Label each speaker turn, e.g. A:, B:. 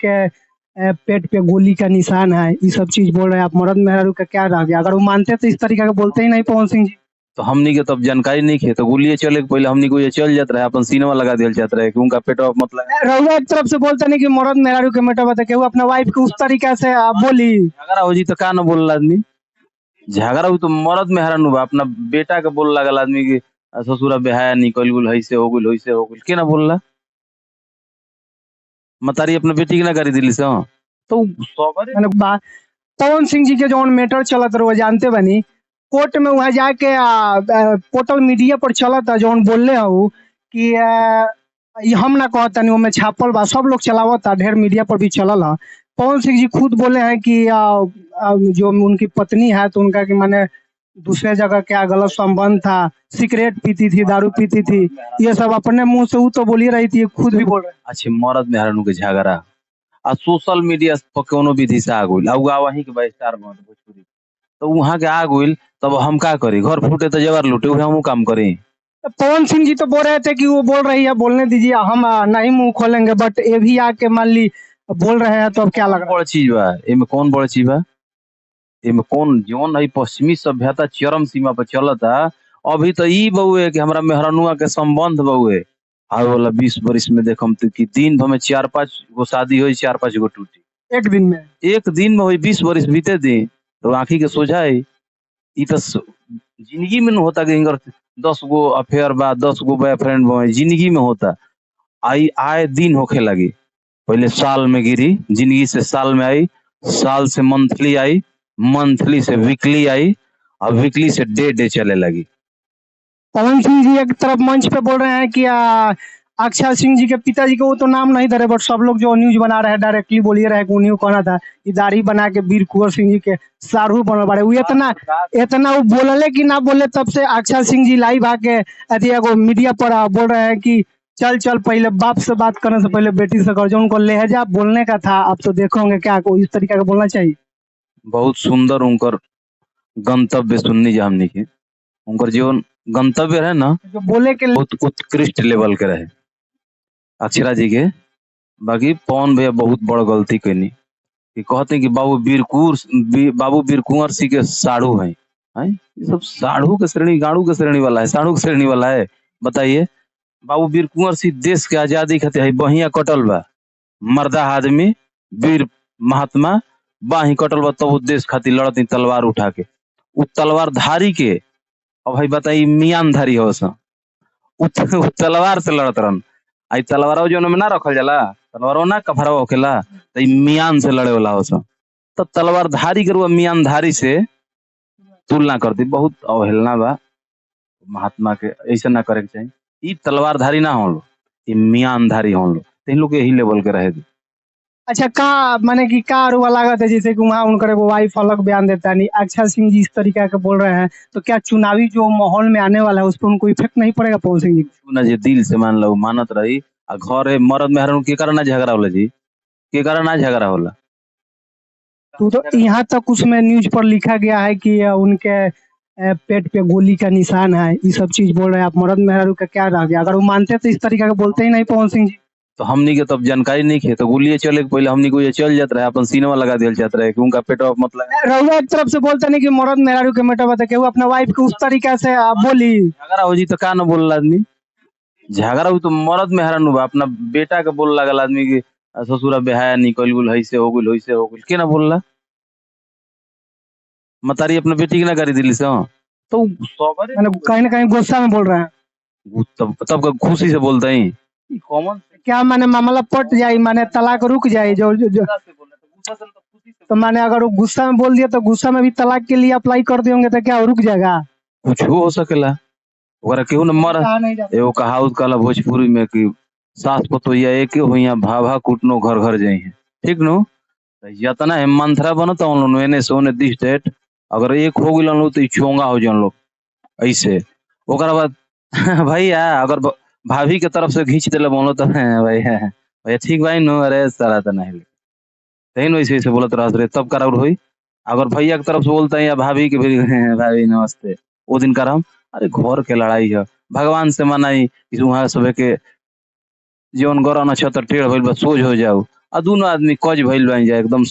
A: उनके पेट पे गोली का निशान है, ये सब चीज बोल रहे हैं। आप मर्द मेहरारू का क्या रह गया? अगर वो मानते तो इस तरीके का बोलते ही नहीं पवन सिंह जी।
B: तो हमनी के तब जानकारी नहीं खे तो गोलिए चले के पहले हमनी को ये चल जात रहे अपन सीनेमा लगा दिया जात रहे कि उनका पेट मतलब
A: रउआ एक तरफ से बोलते नहीं कि मर्द मेहरारू के मेटा बता के वो अपना वाइफ को उस तरीके से बोली।
B: झगड़ा हो जी तो का न बोल आदमी झगड़ा हो तो मर्द मेहरानू बा अपना बेटा के बोल लगल आदमी की ससुरा बेहाया निकल गुल हैसे हो गुल वैसे हो गुल के ना बोलला मतारी अपना बेटी के ना करी दिली से तो
A: मैंने बात पवन सिंह जी के जो मैटर चलत रहे वो जानते बनी कोर्ट में वहाँ जाके पोर्टल मीडिया पर चलत है जो बोल हूँ कि ये हम ना कहता नहीं में छापल बा सब लोग चलावता ढेर मीडिया पर भी चलल है। पवन सिंह जी खुद बोले हैं कि जो उनकी पत्नी है तो उनका कि माने दूसरे जगह क्या गलत संबंध था, सिगरेट पीती थी, दारू पीती थी, ये सब अपने मुंह से वो तो बोल ही रही थी, खुद भी बोल रहे।
B: अच्छे मर्द मेहरानू के झगड़ा आ सोशल मीडिया पर कोनो विधि से आ गइल आ वही के स्टार बन भोजपुरी तो वहां के आ गइल तब हम का करी घर फूटे तो जवार लूटे हम काम करी।
A: पवन सिंह जी तो बोल रहे थे कि वो बोल रही है बोलने दीजिए हम नहीं मुंह खोलेंगे, बट ये भी आके मान ली बोल रहे हैं तो अब क्या लग रहा है?
B: बड़ चीज बा एमे कौन बड़ चीज बा एमे कौन जौन है पश्चिमी सभ्यता चरम सीमा पर चलता अभी तो ई बउए कि हमरा मेहरानुआ के संबंध बउए आवे वाला 20 वर्ष में देखम तो कि दिन भर में 4-5 गो शादी होई 4-5 गो टूटी
A: एक दिन में
B: होई 20 वर्ष बीते दिन तो आंखी के सोझाई ई तो जिंदगी में न होता कि हिंगर 10 गो अफेयर बा 10 गो बॉयफ्रेंड बा जिंदगी में होता आई आए दिन होखे लगी पहले साल में गिरी जिंदगी से साल में आई साल से मंथली आई मंथली से वीकली आई और वीकली से डे चले लगी।
A: पवन सिंह जी एक तरफ मंच पे बोल रहे हैं कि अक्षय सिंह जी के पिताजी को वो तो नाम नहीं दे रहे, बट सब लोग जो न्यूज बना रहे हैं डायरेक्टली बोलिए रहे कि उन्हीं को कहना था कि दाढ़ी बना के वीर कुंवर सिंह जी के सारू बनल बारे। वो इतना इतना वो बोलले कि ना बोले तब से अक्षय सिंह जी लाइव आके अथी एगो मीडिया पर बोल रहे हैं कि चल चल पहले बाप से बात करने से पहले बेटी से कर, जो उनको लहजा बोलने का था आप तो देखोगे क्या को इस तरीके का बोलना चाहिए।
B: बहुत सुंदर उनकर गंतव्य सुननी जा हमनी के उनकर जीवन गंतव्य रहे ना
A: जो बोले के
B: बहुत उत्कृष्ट लेवल के रहे अक्षरा जी के। बाकी पवन भैया बहुत बड़ गलती कैनी कि कहते कि बाबू वीर कुंवर सिंह के साढ़ू है ये सब साढ़ू के श्रेणी गाड़ू के श्रेणी वाला है साढ़ू के श्रेणी वाला है बताइए। बाबू वीर कुंवर सिंह देश के आजादी खातिर है बहिया कटल बा मर्दा आदमी वीर महात्मा बाही कटल बा तब देश खातिर लड़ती तलवार उठा के उ तलवार धारी के अब भाई बताइए मियान धारी हो तलवार से लड़त रहन आई तलवार जो में ना रखल जाला तलवार ना कफरा होखेला तो मियान से लड़े वाला हो तो तलवार धारी के मियान धारी से तुलना करती बहुत अवहेलना बा महात्मा के ऐसा ना करे के चाहिए। ई तलवारधारी ना हो लो ये मियानधारी हो लो तीन लोग यही लेवल के रहे।
A: अच्छा का माने कि का रुआ लागत है जैसे कि वहाँ उनकर एगो वाइफ अलग बयान देता नहीं, अक्षय सिंह जी इस तरीके के बोल रहे हैं तो क्या चुनावी जो माहौल में आने वाला है उस पर उनको इफेक्ट नहीं पड़ेगा पवन सिंह जी?
B: ना जे दिल से मान लो मानत रही आ घरे मर्द मेहरारू के कारण ना झगड़ा होला जी के कारण ना झगड़ा होला।
A: तो यहाँ तक उसमें न्यूज पर लिखा गया है कि उनके पेट पे गोली का निशान है, ये सब चीज बोल रहे हैं। आप मर्द मेहरारू का क्या रह गया? अगर वो मानते तो इस तरीके का बोलते ही नहीं पवन सिंह जी।
B: तो हमनी के तब जानकारी नहीं खे तो गोलिए चले के पहले हमनी को ये चल जात रहे अपन सीनेमा लगा दिया जात रहे कि उनका पेट मतलब
A: रउआ एक तरफ से बोलते नहीं कि मर्द मेहरारू के मेटा बता के वो अपना वाइफ को उस तरीके से बोली।
B: झगड़ा हो जी तो का न बोल आदमी झगड़ा हो तो मर्द मेहरानू बा अपना बेटा के बोल लगल आदमी की ससुरा बेहाया निकल गुल हैसे हो गुल वैसे हो गुल के ना बोलला मतारी अपना बेटी के ना करी दिली से तो
A: कहीं ना कहीं गुस्सा में बोल रहे हैं
B: तब खुशी से बोलते हैं कॉमन
A: क्या माने मामला पट जाए माने तलाक रुक जाए जो तो माने अगर वो गुस्सा में बोल दिया तो गुस्सा में भी तलाक के लिए अप्लाई कर देंगे तो क्या रुक जाएगा?
B: कुछ हो सकेला ओकरा केहू न मर एगो कहावत कहला भोजपुरी में कि सास पतोहिया एक होइया भाभा कुटनो घर घर जाई है ठीक नो जतना है मंथरा बनता उन लोग एने से ओने दिस डेट अगर एक हो गइल लोग तो चोंगा हो जान लोग ऐसे ओकरा बाद भैया अगर भाभी के तरफ से घींच दिले बोलो तो भैया ठीक भाई नो अरे सारा तो नहीं तही वैसे ऐसे बोलत रह तब कराउर हुई अगर भैया की तरफ से बोलते हैं या भाभी के भी भाभी नमस्ते वो दिन कराम अरे घर के लड़ाई है भगवान से मनाई वहाँ सब के जीवन गौरा नक्षत्र टेढ़ भइल बस सोझ हो जाओ आ दोनों आदमी कज भइल बन जाए एकदम